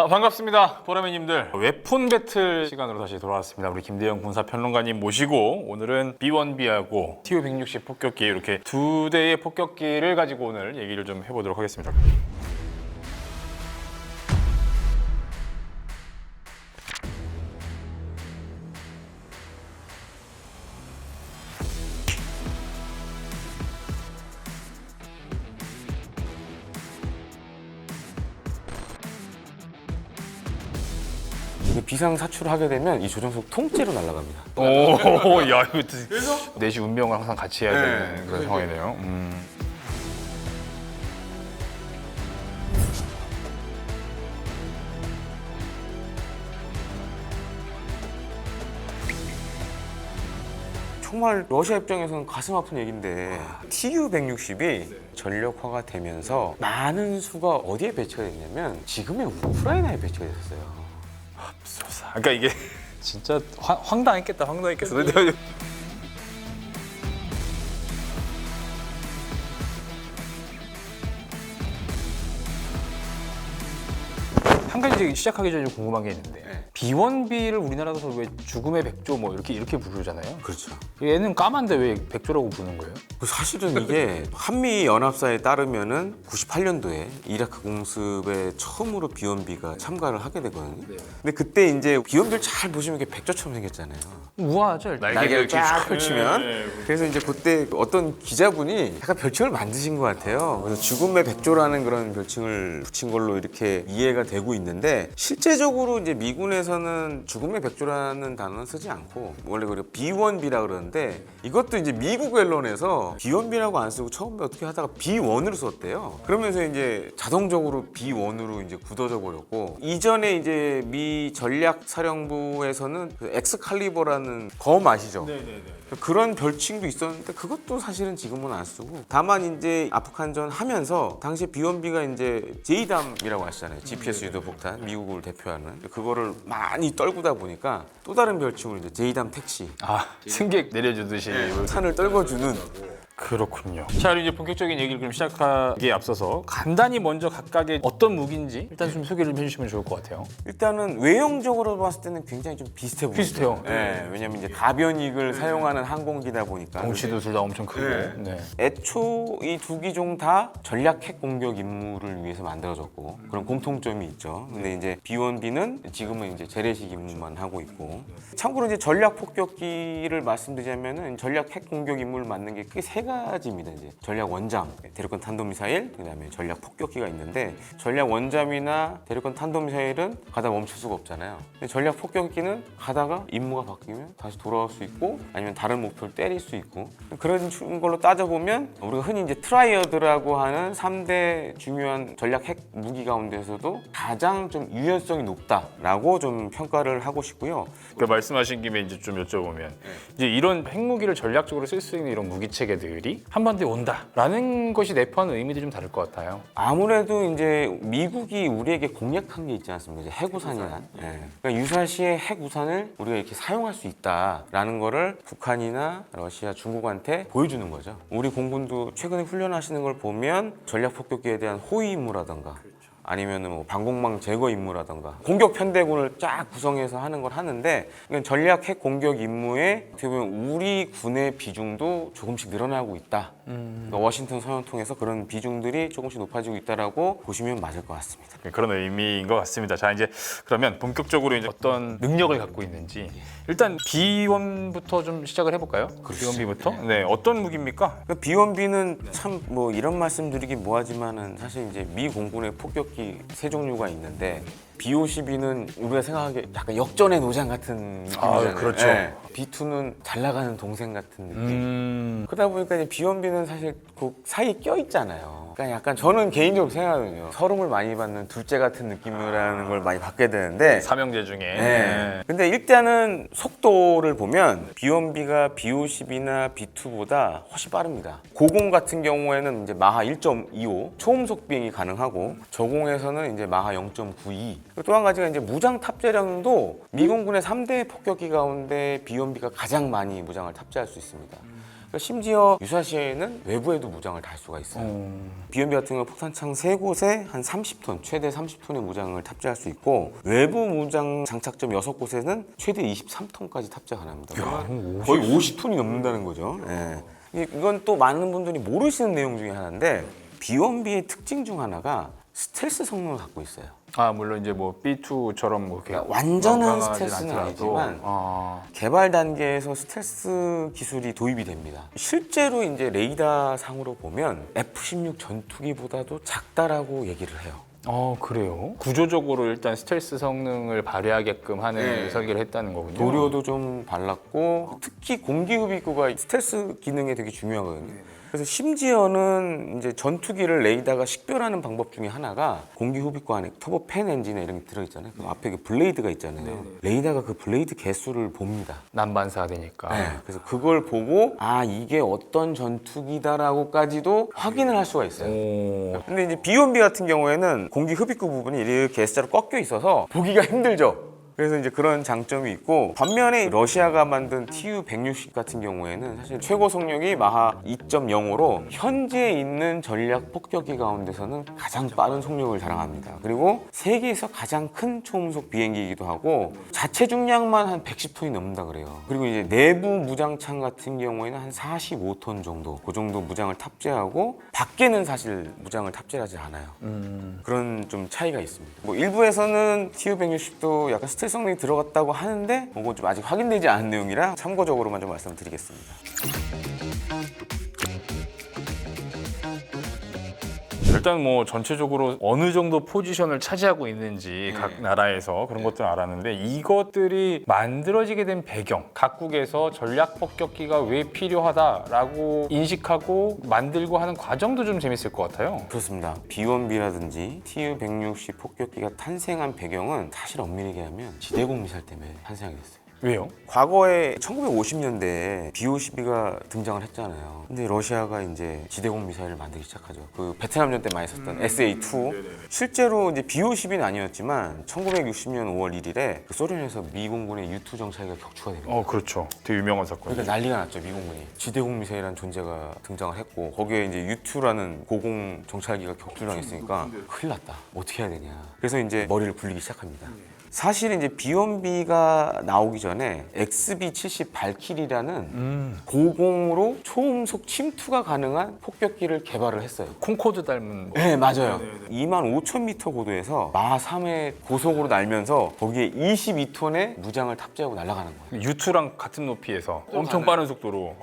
반갑습니다, 보라매님들. 웹폰 배틀 시간으로 다시 돌아왔습니다. 우리 김대영 군사평론가님 모시고 오늘은 B1B하고 TU-160 폭격기 이렇게 두 대의 폭격기를 가지고 오늘 얘기를 좀 해보도록 하겠습니다. 이게 비상사출을 하게 되면 이 조정석 통째로 날아갑니다. 오, 야, 이거 넷이 운명을 항상 같이 해야 되는 그런 상황이네요. 정말 러시아 입장에서는 가슴 아픈 얘기인데 TU-160이 전력화가 되면서 많은 수가 어디에 배치가 됐냐면 지금의 우크라이나에 배치가 됐어요. 그러니까 이게 진짜 황당했겠다. 한 가지 시작하기 전에 궁금한 게 있는데 B1B를 우리나라에서 왜 죽음의 백조 뭐 이렇게 부르잖아요. 그렇죠. 얘는 까만데 왜 백조라고 부르는 거예요? 사실은 이게 한미 연합사에 따르면은 98년도에 이라크 공습에 처음으로 B1B가 참가를 하게 되거든요. 근데 그때 이제 B1B를 잘 보시면 이게 백조처럼 생겼잖아요. 우아하죠. 날개를 쫙 펼치면. 그래서 이제 그때 어떤 기자분이 약간 별칭을 만드신 것 같아요. 그래서 죽음의 백조라는 그런 별칭을 붙인 걸로 이렇게 이해가 되고 있는데 실제적으로 이제 미군에서는 죽음의 백조라는 단어는 쓰지 않고 원래 그리고 B1B라 그러는데 이것도 이제 미국 언론에서 B1B라고 안 쓰고 처음에 어떻게 하다가 B1으로 썼대요. 그러면서 이제 자동적으로 B1으로 이제 굳어져 버렸고 이전에 이제 미 전략사령부에서는 그 엑스칼리버라는 검 아시죠? 그런 별칭도 있었는데 그것도 사실은 지금은 안 쓰고 다만 이제 아프간전 하면서 당시에 B1B가 이제 제이담이라고 하시잖아요. GPS 유도 폭탄 미국을 대표하는 그거를 많이 떨구다 보니까 또 다른 별칭으로 이제 제이담 택시 승객 내려주듯이 산을 떨궈주는. 그렇군요. 자, 그리고 이제 본격적인 얘기를 그럼 시작하기에 앞서서 간단히 먼저 각각의 어떤 무기인지 일단 좀 소개를 해주시면 좋을 것 같아요. 일단은 외형적으로 봤을 때는 굉장히 좀 비슷해 보여요. 비슷해요. 네, 왜냐면 이제 가변익을 사용하는 항공기다 보니까. 덩치도 둘 다 엄청 크고. 네. 애초 이 두 기종 다 전략 핵 공격 임무를 위해서 만들어졌고 그런 공통점이 있죠. 근데 이제 B1B는 지금은 이제 재래식 임무만 하고 있고. 참고로 이제 전략 폭격기를 말씀드리자면은 전략 핵 공격 임무를 맡는 게 크게 세 가지입니다. 이제 전략 원잠, 대륙간 탄도미사일, 그다음에 전략 폭격기가 있는데 전략 원잠이나 대륙간 탄도미사일은 가다 멈출 수가 없잖아요. 근데 전략 폭격기는 가다가 임무가 바뀌면 다시 돌아올 수 있고 아니면 다른 목표를 때릴 수 있고 그런 걸로 따져보면 우리가 흔히 이제 트라이어드라고 하는 3대 중요한 전략 핵 무기 가운데서도 가장 좀 유연성이 높다라고 좀 평가를 하고 싶고요. 그 말씀하신 김에 이제 좀 여쭤보면 이제 이런 핵무기를 전략적으로 쓸 수 있는 이런 무기 체계들이 한반도에 온다라는 것이 내포하는 의미도 좀 다를 것 같아요. 아무래도 이제 미국이 우리에게 공약한 게 있지 않습니까? 이제 핵우산이란. 그러니까 유사시에 핵우산을 우리가 이렇게 사용할 수 있다라는 거를 북한이나 러시아, 중국한테 보여주는 거죠. 우리 공군도 최근에 훈련하시는 걸 보면 전략 폭격기에 대한 호위 임무라던가 아니면은 뭐 방공망 제거 임무라던가 공격 편대군을 쫙 구성해서 하는 걸 하는데 전략 핵 공격 임무에 어떻게 보면 우리 군의 비중도 조금씩 늘어나고 있다. 그러니까 워싱턴 선언 통해서 그런 비중들이 조금씩 높아지고 있다라고 보시면 맞을 것 같습니다. 그런 의미인 것 같습니다. 자, 이제 그러면 본격적으로 이제 어떤 능력을 갖고 있는지 일단 B1부터 좀 시작을 해볼까요? B1B부터? 네, 어떤 무기입니까? 그러니까 B1B는 참 뭐 이런 말씀 드리긴 뭐하지만은 사실 이제 미 공군의 폭격기 세 종류가 있는데 B-52는 우리가 생각하기에 약간 역전의 노장 같은 느낌이잖아요. 그렇죠. B-2는 잘 나가는 동생 같은 느낌. 그러다 보니까 이제 B-1B는 사실 그 사이에 껴 있잖아요. 그러니까 약간 저는 개인적으로 생각하거든요. 서름을 많이 받는 둘째 같은 느낌이라는 걸 많이 받게 되는데 삼형제 중에. 네. 근데 일단은 속도를 보면 B1B가 B-52나 B-2보다 훨씬 빠릅니다. 고공 같은 경우에는 이제 마하 1.25 초음속 비행이 가능하고 저공에서는 이제 마하 0.92. 또 한 가지가 이제 무장 탑재량도 미공군의 3대 폭격기 가운데 B1B가 가장 많이 무장을 탑재할 수 있습니다. 그러니까 심지어 유사시에는 외부에도 무장을 달 수가 있어요. B&B 같은 경우는 폭탄창 3곳에 한 30톤, 최대 30톤의 무장을 탑재할 수 있고 외부 무장 장착점 6곳에는 최대 23톤까지 탑재 가능합니다. 그러면 거의 50톤이 넘는다는 거죠. 예. 이건 또 많은 분들이 모르시는 내용 중에 하나인데 B&B의 특징 중 하나가 스텔스 성능을 갖고 있어요. 아 물론 이제 뭐 B2처럼 뭐 이렇게 완전한 건강하진 스텔스는 않더라도. 아니지만 아. 개발 단계에서 스텔스 기술이 도입이 됩니다. 실제로 이제 레이더 상으로 보면 F-16 전투기보다도 작다라고 얘기를 해요. 그래요? 구조적으로 일단 스텔스 성능을 발휘하게끔 하는 네. 설계를 했다는 거군요. 도료도 좀 발랐고 특히 공기흡입구가 스텔스 기능에 되게 중요하거든요. 그래서 심지어는 이제 전투기를 레이더가 식별하는 방법 중에 하나가 공기흡입구 안에 터보팬 엔진에 이런 게 들어있잖아요. 그 앞에 그 블레이드가 있잖아요. 레이더가 그 블레이드 개수를 봅니다. 난반사가 되니까. 그래서 그걸 보고 아 이게 어떤 전투기다라고까지도 확인을 할 수가 있어요. 오. 근데 이제 B&B 같은 경우에는 공기 흡입구 부분이 이렇게 S자로 꺾여 있어서 보기가 힘들죠. 그래서 이제 그런 장점이 있고 반면에 러시아가 만든 TU-160 같은 경우에는 사실 최고 속력이 마하 2.05로 현재 있는 전략 폭격기 가운데서는 가장 빠른 속력을 자랑합니다. 그리고 세계에서 가장 큰 초음속 비행기이기도 하고 자체 중량만 한 110톤이 넘는다 그래요. 그리고 이제 내부 무장창 같은 경우에는 한 45톤 정도 그 정도 무장을 탑재하고 밖에는 사실 무장을 탑재하지 않아요. 그런 좀 차이가 있습니다. 뭐 일부에서는 TU-160도 약간 스텔스 성능이 들어갔다고 하는데 그건 좀 아직 확인되지 않은 내용이라 참고적으로만 좀 말씀드리겠습니다. 일단 뭐 전체적으로 어느 정도 포지션을 차지하고 있는지 각 나라에서 그런 것들을 알았는데 이것들이 만들어지게 된 배경, 각국에서 전략 폭격기가 왜 필요하다라고 인식하고 만들고 하는 과정도 좀 재밌을 것 같아요. 그렇습니다. B-1B라든지 TU-160 폭격기가 탄생한 배경은 사실 엄밀히 얘기하면 지대공 미사일 때문에 탄생하게 됐어요. 왜요? 과거에 1950년대에 B-52가 등장을 했잖아요. 근데 러시아가 이제 지대공 미사일을 만들기 시작하죠. 그 베트남전 때 많이 썼던 SA-2. 실제로 이제 B-50는 아니었지만 1960년 5월 1일에 그 소련에서 미 공군의 U-2 정찰기가 격추가 됩니다. 그렇죠. 되게 유명한 사건. 그러니까 난리가 났죠, 미 공군이. 지대공 미사일이라는 존재가 등장을 했고 거기에 이제 U-2라는 고공 정찰기가 격추당했으니까 큰일 났다. 어떻게 해야 되냐. 그래서 이제 머리를 굴리기 시작합니다. 사실 이제 B-1B가 나오기 전에 XB-70 발키리라는 고공으로 초음속 침투가 가능한 폭격기를 개발을 했어요. 콩코드 닮은 네, 맞아요. 25,000m 고도에서 마하 3의 고속으로 날면서 거기에 22톤의 무장을 탑재하고 날아가는 거예요. U2랑 같은 높이에서 엄청 빠른 속도로.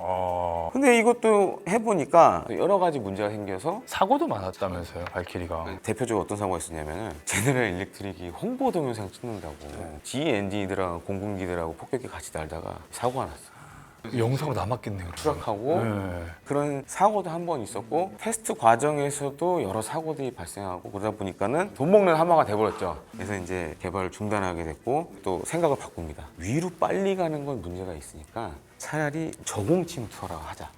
근데 이것도 해보니까 여러 가지 문제가 생겨서 사고도 많았다면서요, 발키리가. 대표적으로 어떤 사고가 있었냐면은 제네럴 일렉트릭이 홍보 동영상 찍는다고 GE 엔진이들하고 공군기들하고 폭격기 같이 날다가 사고가 났어요. 영상으로 남았겠네요. 추락하고 그런 사고도 한 번 있었고 테스트 과정에서도 여러 사고들이 발생하고 그러다 보니까는 돈 먹는 하마가 돼버렸죠. 그래서 이제 개발을 중단하게 됐고 또 생각을 바꿉니다. 위로 빨리 가는 건 문제가 있으니까 차라리 저공 침투하라 하자.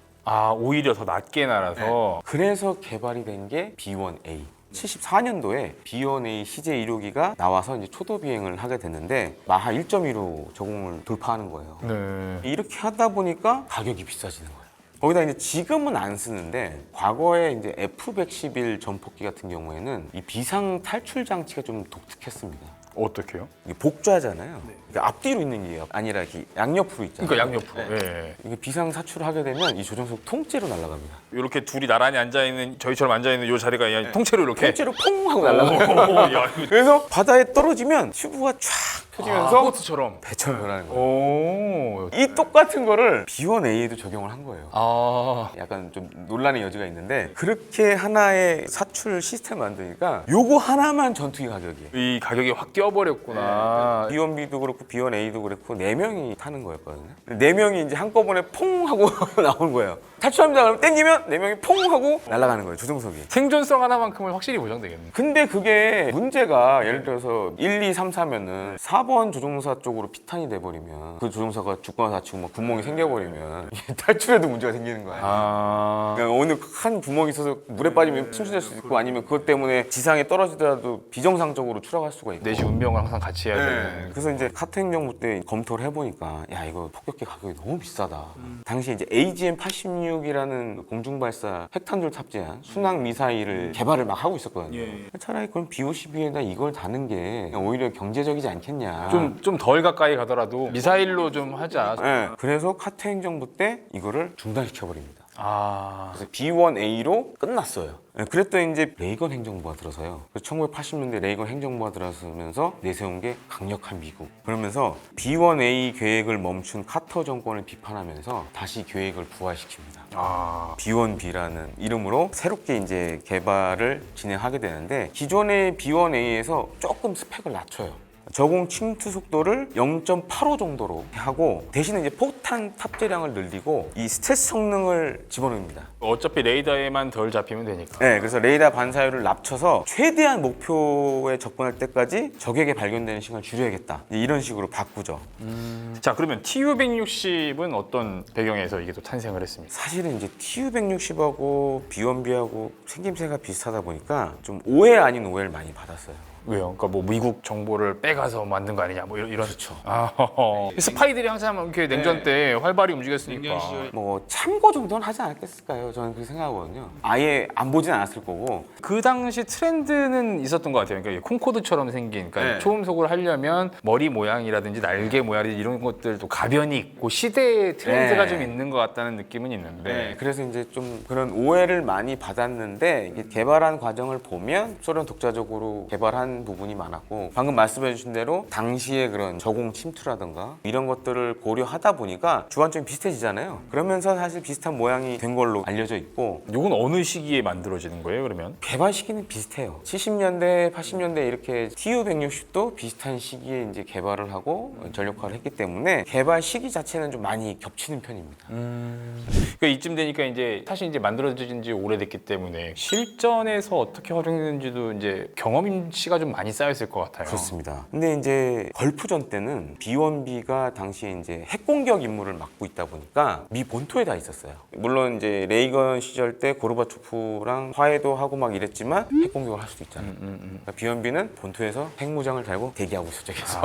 오히려 더 낮게 날아서. 그래서 개발이 된 게 B-1A. 74년도에 B-1A CJ-1호기가 나와서 이제 초도 비행을 하게 됐는데 마하 1.1로 저공을 돌파하는 거예요. 네. 이렇게 하다 보니까 가격이 비싸지는 거예요. 거기다 이제 지금은 안 쓰는데 과거에 이제 F-111 전폭기 같은 경우에는 이 비상 탈출 장치가 좀 독특했습니다. 어떻게요? 이게 복좌잖아요. 그러니까 앞뒤로 있는 게 아니라 이렇게 양옆으로 있잖아요. 그러니까 양옆으로. 예. 이게 비상 사출을 하게 되면 이 조종석 통째로 날아갑니다. 이렇게 둘이 나란히 앉아 있는 저희처럼 앉아 있는 이 자리가 그냥 통째로 이렇게. 통째로 퐁 하고 날아가요. 야, 이거 그래서 바다에 떨어지면 튜브가 쫙 펴지면서 보트처럼. 배처럼 변하는 거예요. 오. 이 똑같은 거를 B-1A에도 적용을 한 거예요. 아. 약간 좀 논란의 여지가 있는데 그렇게 하나의 사출 시스템을 만드니까 요거 하나만 전투기 가격이에요. 이 가격이 확 뛰어버렸구나. B-1B도 그렇고 B-1A도 그렇고 4명이 타는 거였거든요. 4명이 이제 한꺼번에 퐁 하고 나오는 거예요. 탈출합니다. 그럼 땡기면 4명이 퐁 하고 날아가는 거예요. 조종석이. 생존성 하나만큼은 확실히 보장되겠네. 근데 그게 문제가 예를 들어서 1, 2, 3, 4면은 4번, 4번 조종사 쪽으로 피탄이 돼버리면 그 조종사가 죽거나 다치고 막 구멍이 생겨버리면 이게 탈출에도 문제가 생기는 거야. 그러니까 어느 큰 구멍이 있어서 물에 빠지면 침수될 수 있고 아니면 그것 때문에 지상에 떨어지더라도 비정상적으로 추락할 수가 있고. 내시 운명을 항상 같이 해야 되는. 그래서 이제 카트 행정부 때 검토를 해보니까 야 이거 폭격기 가격이 너무 비싸다. 당시 이제 AGM-86이라는 공중발사 핵탄두를 탑재한 순항 미사일을 개발을 막 하고 있었거든요. 차라리 그럼 B-52에다 이걸 다는 게 오히려 경제적이지 않겠냐. 좀 덜 가까이 가더라도 미사일로 좀 하자. 네. 그래서 카트 행정부 때 이거를 중단시켜버립니다. 아. 그래서 B-1A로 끝났어요. 네, 그랬더니 이제 레이건 행정부가 들어서요. 그래서 1980년대 레이건 행정부가 들어서면서 내세운 게 강력한 미국. 그러면서 B-1A 계획을 멈춘 카터 정권을 비판하면서 다시 계획을 부활시킵니다. 아. B1B라는 이름으로 새롭게 이제 개발을 진행하게 되는데 기존의 B1A에서 조금 스펙을 낮춰요. 저공 침투 속도를 0.85 정도로 하고 대신에 이제 폭탄 탑재량을 늘리고 이 스텔스 성능을 집어넣습니다. 어차피 레이더에만 덜 잡히면 되니까. 네, 그래서 레이더 반사율을 낮춰서 최대한 목표에 접근할 때까지 적에게 발견되는 시간을 줄여야겠다. 이런 식으로 바꾸죠. 자, 그러면 TU-160은 어떤 배경에서 이게 또 탄생을 했습니까? 사실은 이제 TU-160하고 B1B하고 생김새가 비슷하다 보니까 좀 오해 아닌 오해를 많이 받았어요. 왜요? 그러니까 뭐 미국 정보를 빼가서 만든 거 아니냐? 뭐 이런. 그렇죠. 아, 스파이들이 항상 이렇게 냉전 때 활발히 움직였으니까. 뭐 참고 정도는 하지 않았겠을까요? 저는 그렇게 생각하거든요. 아예 안 보진 않았을 거고. 그 당시 트렌드는 있었던 것 같아요. 그러니까 콩코드처럼 생긴, 그러니까 네. 초음속을 하려면 머리 모양이라든지 날개 모양이 이런 것들도 가변이 있고 시대의 트렌드가 네. 좀 있는 것 같다는 느낌은 있는데. 그래서 이제 좀 그런 오해를 많이 받았는데 이게 개발한 과정을 보면 소련 독자적으로 개발한 부분이 많았고 방금 말씀해 주신 대로 당시에 그런 저공 침투라든가 이런 것들을 고려하다 보니까 주관점이 비슷해지잖아요. 그러면서 사실 비슷한 모양이 된 걸로 알려져 있고 이건 어느 시기에 만들어지는 거예요, 그러면? 개발 시기는 비슷해요. 70년대, 80년대 이렇게 TU-160도 비슷한 시기에 이제 개발을 하고 전력화를 했기 때문에 개발 시기 자체는 좀 많이 겹치는 편입니다. 그러니까 이쯤 되니까 이제 사실 이제 만들어진 지 오래됐기 때문에 실전에서 어떻게 활용했는지도 이제 경험치가 좀 많이 쌓였을 것 같아요. 그렇습니다. 근데 이제 걸프전 때는 B1B가 당시에 이제 핵공격 임무를 맡고 있다 보니까 미 본토에 다 있었어요. 물론 이제 레이건 시절 때 고르바초프랑 화해도 하고 막 이랬지만 핵공격을 할 수도 있잖아요. 그러니까 B1B는 본토에서 핵무장을 달고 대기하고 있었죠, 계속.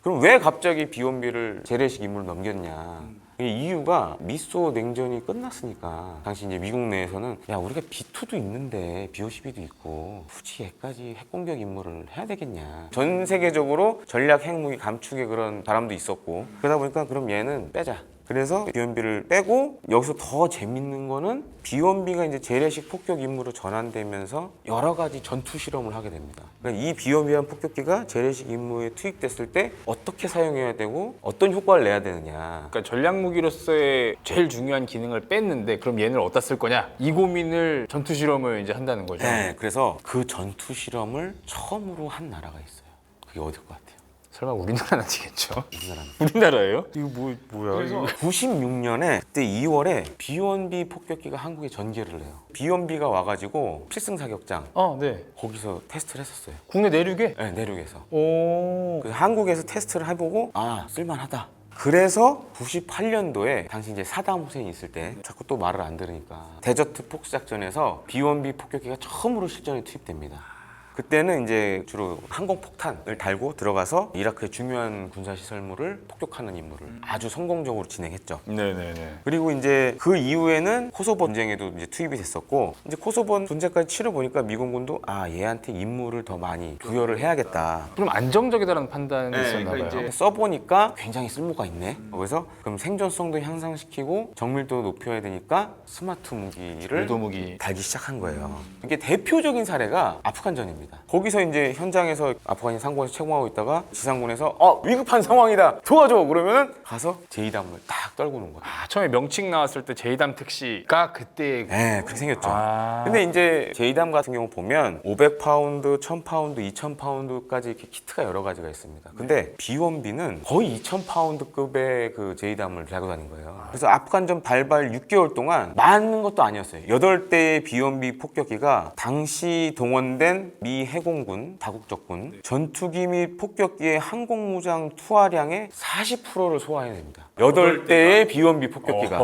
그럼 왜 갑자기 B1B를 재래식 임무를 넘겼냐? 이 이유가 미소 냉전이 끝났으니까 당시 이제 미국 내에서는 야 우리가 B2도 있는데 B-52도 있고 굳이 얘까지 핵공격 임무를 해야 되겠냐. 전 세계적으로 전략 핵무기 감축의 그런 바람도 있었고 그러다 보니까 그럼 얘는 빼자. 그래서 B1B를 빼고 여기서 더 재밌는 거는 B1B가 이제 재래식 폭격 임무로 전환되면서 여러 가지 전투 실험을 하게 됩니다. 그러니까 이 B1B한 폭격기가 재래식 임무에 투입됐을 때 어떻게 사용해야 되고 어떤 효과를 내야 되느냐. 그러니까 전략 무기로서의 제일 중요한 기능을 뺐는데 그럼 얘는 어디다 쓸 거냐? 이 고민을 전투 실험을 이제 한다는 거죠. 네, 그래서 그 전투 실험을 처음으로 한 나라가 있어요. 그게 어딜 것 같아요? 설마 우리나라는 아니겠죠? 우리나라입니다. 우리나라예요? 이거 뭐야? 이거. 96년에 그때 2월에 B1B 폭격기가 한국에 전개를 해요. B1B가 와가지고 필승 사격장 네. 거기서 테스트를 했었어요. 국내 내륙에? 네, 내륙에서. 오. 그래서 한국에서 테스트를 해보고 아 쓸만하다. 그래서 98년도에 당시 이제 사담 후세인이 있을 때 자꾸 또 말을 안 들으니까 데저트 폭스 작전에서 B1B 폭격기가 처음으로 실전에 투입됩니다. 그때는 이제 주로 항공폭탄을 달고 들어가서 이라크의 중요한 군사시설물을 폭격하는 임무를 아주 성공적으로 진행했죠. 네네네. 그리고 이제 그 이후에는 코소보 전쟁에도 이제 투입이 됐었고 이제 코소보 전쟁까지 치러보니까 미군군도 아 얘한테 임무를 더 많이 부여를 해야겠다. 그럼 안정적이다라는 판단이 있었나 봐요. 써보니까 굉장히 쓸모가 있네. 그래서 그럼 생존성도 향상시키고 정밀도 높여야 되니까 스마트 무기를 유도무기. 달기 시작한 거예요. 이게 대표적인 사례가 아프간전입니다. 거기서 이제 현장에서 아프간이 상공에서 채공하고 있다가 지상군에서 위급한 상황이다 도와줘 그러면은 가서 제이담을 딱 떨고 오는 거예요. 처음에 명칭 나왔을 때 제이담 택시가 그때 네, 그렇게 생겼죠. 아. 근데 이제 제이담 같은 경우 보면 500파운드, 1000파운드, 2000파운드까지 이렇게 키트가 여러 가지가 있습니다. 근데 B1B는 거의 2000파운드급의 그 제이담을 달고 다닌 거예요. 그래서 아프간전 발발 6개월 동안 많은 것도 아니었어요. 8대의 B1B 폭격기가 당시 동원된 미 미 해공군, 다국적군 전투기 및 폭격기의 항공무장 투하량의 40%를 소화해냅니다. 8대의 B-1B 폭격기가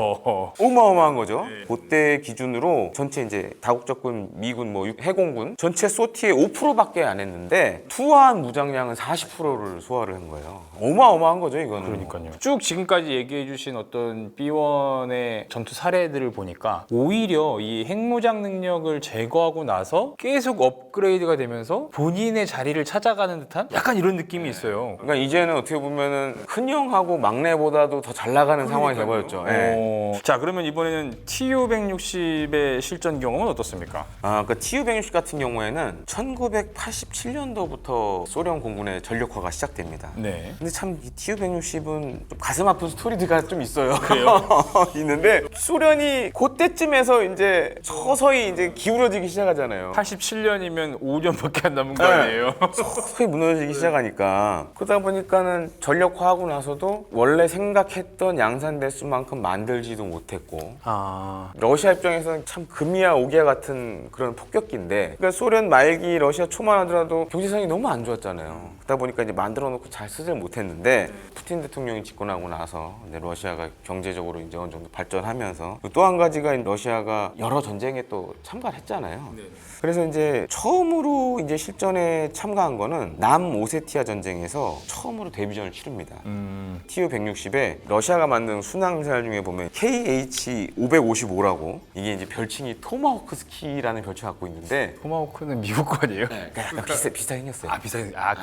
어마어마한 거죠. 그때 기준으로 전체 이제 다국적군, 미군, 뭐 해공군 전체 소티의 5%밖에 안 했는데 투하한 무장량은 40%를 소화를 한 거예요. 어마어마한 거죠, 이거는. 그러니까요. 쭉 지금까지 얘기해주신 어떤 B1의 전투 사례들을 보니까 오히려 이 핵무장 능력을 제거하고 나서 계속 업그레이드가 되면서 본인의 자리를 찾아가는 듯한 약간 이런 느낌이 있어요. 그러니까 이제는 어떻게 보면은 큰형하고 막내보다도 더 잘 나가는 상황이 돼버렸죠. 자, 그러면 이번에는 TU-160의 실전 경험은 어떻습니까? 그러니까 TU-160 같은 경우에는 1987년도부터 소련 공군의 전력화가 시작됩니다. 네. 근데 참 이 TU-160은 좀 가슴 아픈 스토리가 좀 있어요. 그래요? 있는데 소련이 그때쯤에서 이제 서서히 이제 기울어지기 시작하잖아요. 87년이면 5년밖에 안 남은 거 아니에요? 서서히 무너지기 시작하니까 그러다 보니까는 전력화하고 나서도 원래 생각했던 양산 대수만큼 만들지도 못했고 러시아 입장에서는 참 금이야 오기야 같은 그런 폭격기인데 그러니까 소련 말기 러시아 초만 하더라도 경제상이 너무 안 좋았잖아요. 그러다 보니까 이제 만들어 놓고 잘 쓰질 못했는데 푸틴 대통령이 집권하고 나서 이제 러시아가 경제적으로 이제 어느 정도 발전하면서 또 한 가지가 러시아가 여러 전쟁에 또 참가를 했잖아요. 그래서 이제 처음으로 이제 실전에 참가한 거는 남오세티아 전쟁에서 처음으로 데뷔전을 치릅니다. TU-160에 러시아가 만든 순항미사일 중에 보면 KH-555라고 이게 이제 별칭이 토마호크 스키라는 별칭을 갖고 있는데 토마호크는 미국 거 아니에요? 약간 비슷하게 생겼어요.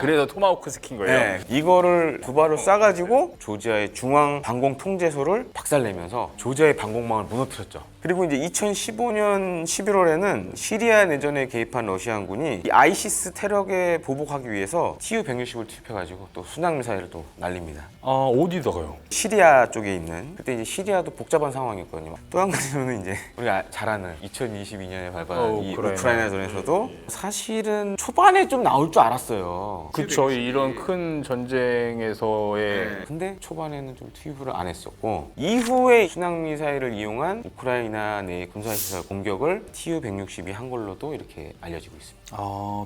그래서 토마호크 스킨 거예요? 네, 이거를 두 발을 쏴가지고 조지아의 중앙 방공 통제소를 박살내면서 조지아의 방공망을 무너뜨렸죠. 그리고 이제 2015년 11월에는 시리아 내전에 개입한 러시아군이 이 아이시스 테러에 보복하기 위해서 TU-160을 투입해가지고 또 순항미사일을 또 날립니다. 어디다가요? 시리아 쪽에 있는 그때 이제 시리아도 복잡한 상황이었거든요. 또 한 가지는 이제 우리가 잘 아는 2022년에 발발한 이 우크라이나전에서도 사실은 초반에 좀 나올 줄 알았어요. 그쵸. 이런 큰 전쟁에서의 근데 초반에는 좀 투입을 안 했었고 이후에 순항미사일을 이용한 우크라이나 내 군사시설 공격을 TU-160이 한 걸로도 이렇게 알려지고 있습니다.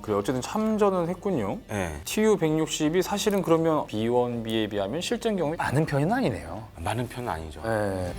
그래 어쨌든 참전은 했군요. 네. TU-160이 사실은 그러면 B1B에 비하면 실전 경험이 많은 편은 아니네요. 많은 편은 아니죠. 네.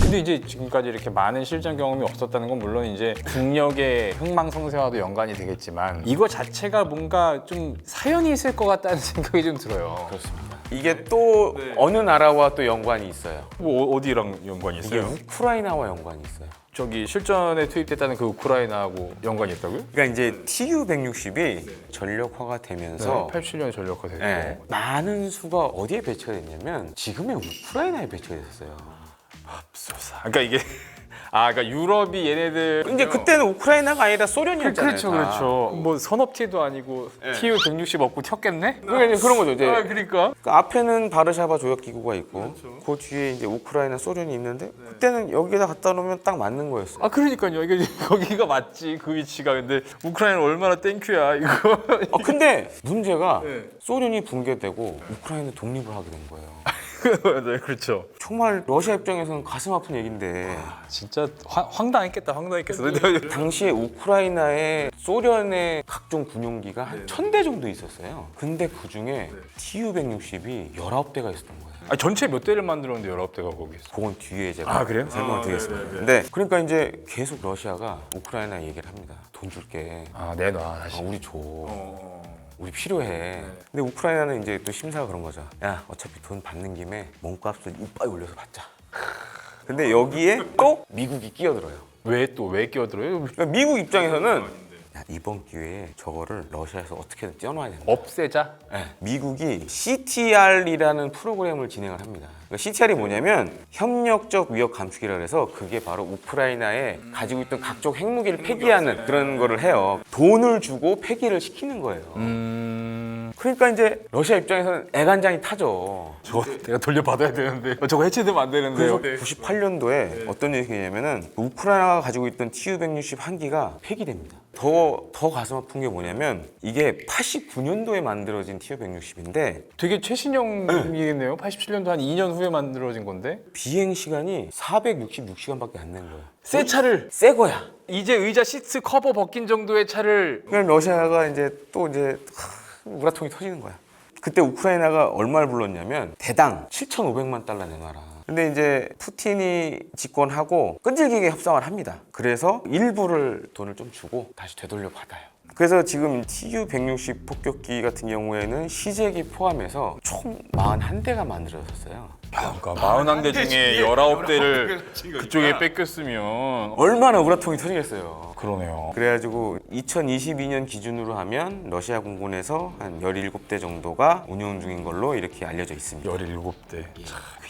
근데 이제 지금까지 이렇게 많은 실전 경험이 없었다는 건 물론 이제 국력의 흥망성쇠와도 연관이 되겠지만 이거 자체가 뭔가 좀 사연이 있을 것 같다는 생각이 좀 들어요. 그렇습니다. 이게 또 어느 나라와 또 연관이 있어요. 뭐 어디랑 연관이 이게 있어요? 우크라이나와 연관이 있어요. 저기 실전에 투입됐다는 그 우크라이나하고 연관이 있다고요? 그러니까 이제 TU-160이 전력화가 되면서 87년에 전력화됐고 많은 수가 어디에 배치가 됐냐면 지금의 우크라이나에 배치가 됐어요. 그러니까 이게 그러니까 유럽이 얘네들 근데 그때는 우크라이나가 아니라 소련이었잖아요. 그렇죠. 뭐 선업티도 아니고 TU-160 없고 튀었겠네? 그러니까 이제 그런 거죠. 이제 그러니까 앞에는 바르샤바 조약기구가 있고 그 뒤에 이제 우크라이나, 소련이 있는데 그때는 여기에다 갖다 놓으면 딱 맞는 거였어요. 그러니까요. 이게 거기가 맞지 그 위치가. 근데 우크라이나는 얼마나 땡큐야 이거. 근데 문제가 소련이 붕괴되고 우크라이나 독립을 하게 된 거예요. 네, 그렇죠. 정말 러시아 입장에서는 가슴 아픈 얘기인데 진짜 황당했겠다. 당시에 우크라이나에 소련의 각종 군용기가 한 1000대 정도 있었어요. 근데 그중에 TU-160이 19대가 있었던 거예요. 전체 몇 대를 만들었는데 19대가 거기 있어. 그건 뒤에 제가 그래요? 설명을 드리겠습니다. 근데 그러니까 이제 계속 러시아가 우크라이나 얘기를 합니다. 돈 줄게. 내놔 다시. 우리 줘. 우리 필요해. 근데 우크라이나는 이제 또 심사가 그런 거죠. 야, 어차피 돈 받는 김에 몸값을 이빨 올려서 받자. 근데 여기에 또 미국이 끼어들어요. 왜 끼어들어요? 그러니까 미국 입장에서는 이번 기회에 저거를 러시아에서 어떻게든 떼어놔야 된다. 없애자? 미국이 CTR이라는 프로그램을 진행을 합니다. 그러니까 CTR이 뭐냐면 협력적 위협 감축이라고 해서 그게 바로 우크라이나에 가지고 있던 각종 핵무기를 폐기하는 그런 거를 해요. 돈을 주고 폐기를 시키는 거예요. 그러니까 이제 러시아 입장에서는 애간장이 타죠. 저거 내가 돌려받아야 되는데 저거 해체되면 안 되는데요. 그래서 98년도에 어떤 일이 생기냐면은 우크라이나가 가지고 있던 TU-160 한 기가 폐기됩니다. 더 가슴 아픈 게 뭐냐면 이게 89년도에 만들어진 TU-160인데 되게 최신형이겠네요. 87년도 한 2년 후에 만들어진 건데 비행 시간이 466시간밖에 안 된 거예요. 새 차를 새 거야. 이제 의자 시트 커버 벗긴 정도의 차를 그럼 러시아가 이제 또 이제 우라통이 터지는 거야. 그때 우크라이나가 얼마를 불렀냐면 대당 7,500만 달러 내놔라. 근데 이제 푸틴이 집권하고 끈질기게 협상을 합니다. 그래서 일부를 돈을 좀 주고 다시 되돌려 받아요. 그래서 지금 Tu-160 폭격기 같은 경우에는 시제기 포함해서 총 41대가 만들어졌어요. 그러니까 41대 중에 19대를 그쪽에 뺏겼으면 얼마나 우라통이 터지겠어요. 그러네요. 그래가지고 2022년 기준으로 하면 러시아 공군에서 한 17대 정도가 운영 중인 걸로 이렇게 알려져 있습니다. 17대.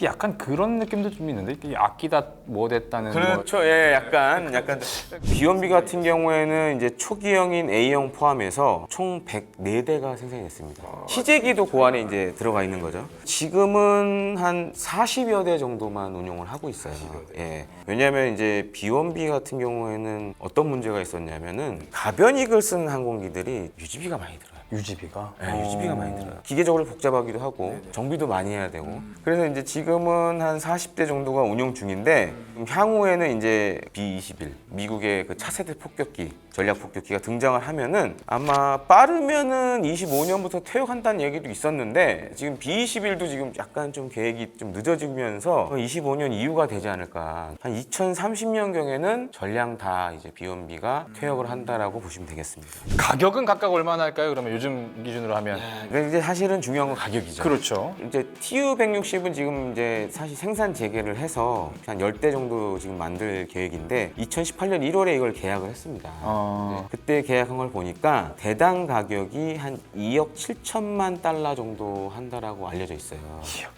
약간 그런 느낌도 좀 있는데 이 아끼다 뭐 됐다는 그렇죠. 예, 약간 B1B 같은 경우에는 이제 초기형인 A형 포함해서 총 104대가 생산이 됐습니다. 시제기도 그 안에 이제 들어가 있는 거죠. 지금은 한 40여 대 정도만 운용을 하고 있어요. 예. 왜냐하면 이제 B1B 같은 경우에는 어떤 문제가 있었냐면은 가변익을 쓴 항공기들이 유지비가 많이 들어요. 유지비가? 네, 유지비가 많이 들어요. 기계적으로 복잡하기도 하고 정비도 많이 해야 되고. 그래서 이제 지금은 한 40대 정도가 운용 중인데 향후에는 이제 B-21 미국의 그 차세대 폭격기 전략 폭격기가 등장을 하면은 아마 빠르면은 25년부터 퇴역한다는 얘기도 있었는데 지금 B-21도 지금 약간 좀 계획이 좀 늦어지면서 25년 이후가 되지 않을까. 한 2030년경에는 전량 다 이제 B1B가 퇴역을 한다라고 보시면 되겠습니다. 가격은 각각 얼마나 할까요? 그러면 요즘 기준으로 하면 그러니까 이제 사실은 중요한 건 가격이죠. 그렇죠. 이제 Tu-160은 지금 이제 사실 생산 재개를 해서 한 10대 정도 지금 만들 계획인데 2018년 1월에 이걸 계약을 했습니다. 네, 그때 계약한 걸 보니까 대당 가격이 한 2억 7천만 달러 정도 한다라고 알려져 있어요.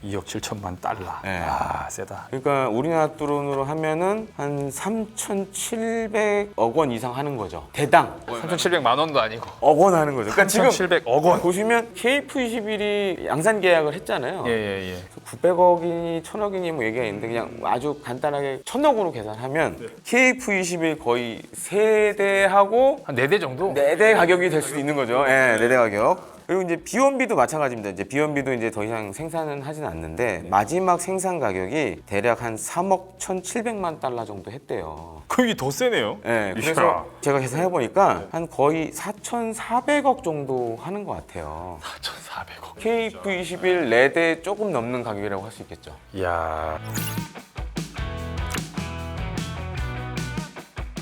2억 7천만 달러. 네. 아, 세다. 그러니까 우리나라 돈으로 하면은 한 3,700억 원 이상 하는 거죠. 대당 3,700만 원도 아니고 억 원 하는 거죠. 그러니까 지금 3,700억 원. 보시면 KF-21이 양산 계약을 했잖아요. 예. 900억이니 1000억이니 뭐 얘기가 있는데 그냥 아주 간단하게 1000억으로 계산하면 KF-21 거의 3대하고 한 4대 정도? 4대 가격이 될 수도 있는 거죠. 예, 4대 가격. 그리고 이제 B1B도 마찬가지입니다. 이제 B1B도 이제 더 이상 생산은 하진 않는데 마지막 생산 가격이 대략 한 3억 1,700만 달러 정도 했대요. 그게 더 세네요. 네, 그래서 제가 계산해 보니까 한 거의 4,400억 정도 하는 것 같아요. 4,400억. KF-21 4대 조금 넘는 가격이라고 할 수 있겠죠. 이야.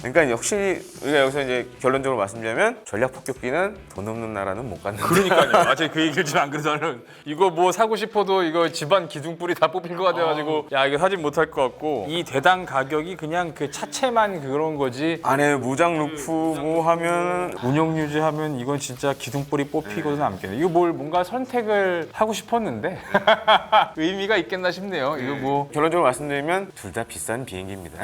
그러니까 역시 우리가 여기서 이제 결론적으로 말씀드리면 전략 폭격기는 돈 없는 나라는 못 갖는다. 그러니까요. 아직 그 얘기를 지금 안 그러잖아요. 이거 뭐 사고 싶어도 이거 집안 기둥불이 다 뽑힐 것 같아가지고 야 이거 사진 못할 것 같고 이 대당 가격이 그냥 그 차체만 그런 거지 안에 무장 루프 뭐 하면 운영 유지하면 이건 진짜 기둥불이 뽑히고도 남겠네. 이거 뭘 뭔가 선택을 하고 싶었는데 의미가 있겠나 싶네요. 이거 뭐 결론적으로 말씀드리면 둘 다 비싼 비행기입니다.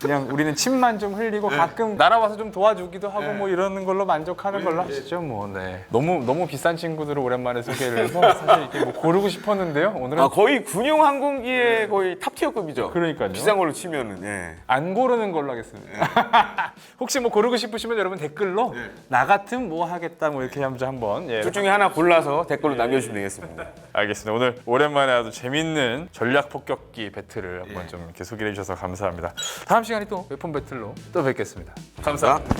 그냥 우리는 침만 좀 흘리고 가끔 날아와서 좀 도와주기도 하고 뭐 이러는 걸로 만족하는 걸로 하시죠 뭐. 네. 너무 비싼 친구들을 오랜만에 소개를 해서 사실 이렇게 뭐 고르고 싶었는데요. 오늘은 거의 군용 항공기의 거의 탑티어급이죠. 그러니까요. 비싼 걸로 치면은. 예. 안 고르는 걸로 하겠습니다. 혹시 뭐 고르고 싶으시면 여러분 댓글로 나 같으면 뭐 하겠다 뭐 이렇게 한번 둘 중에 하나 골라서 댓글로 남겨주시면 되겠습니다. 알겠습니다. 오늘 오랜만에 아주 재밌는 전략 폭격기 배틀을 한번 좀 이렇게 소개해 주셔서 감사합니다. 다음 시간에 또 웨폰 배틀로 또 뵙겠습니다. 감사합니다.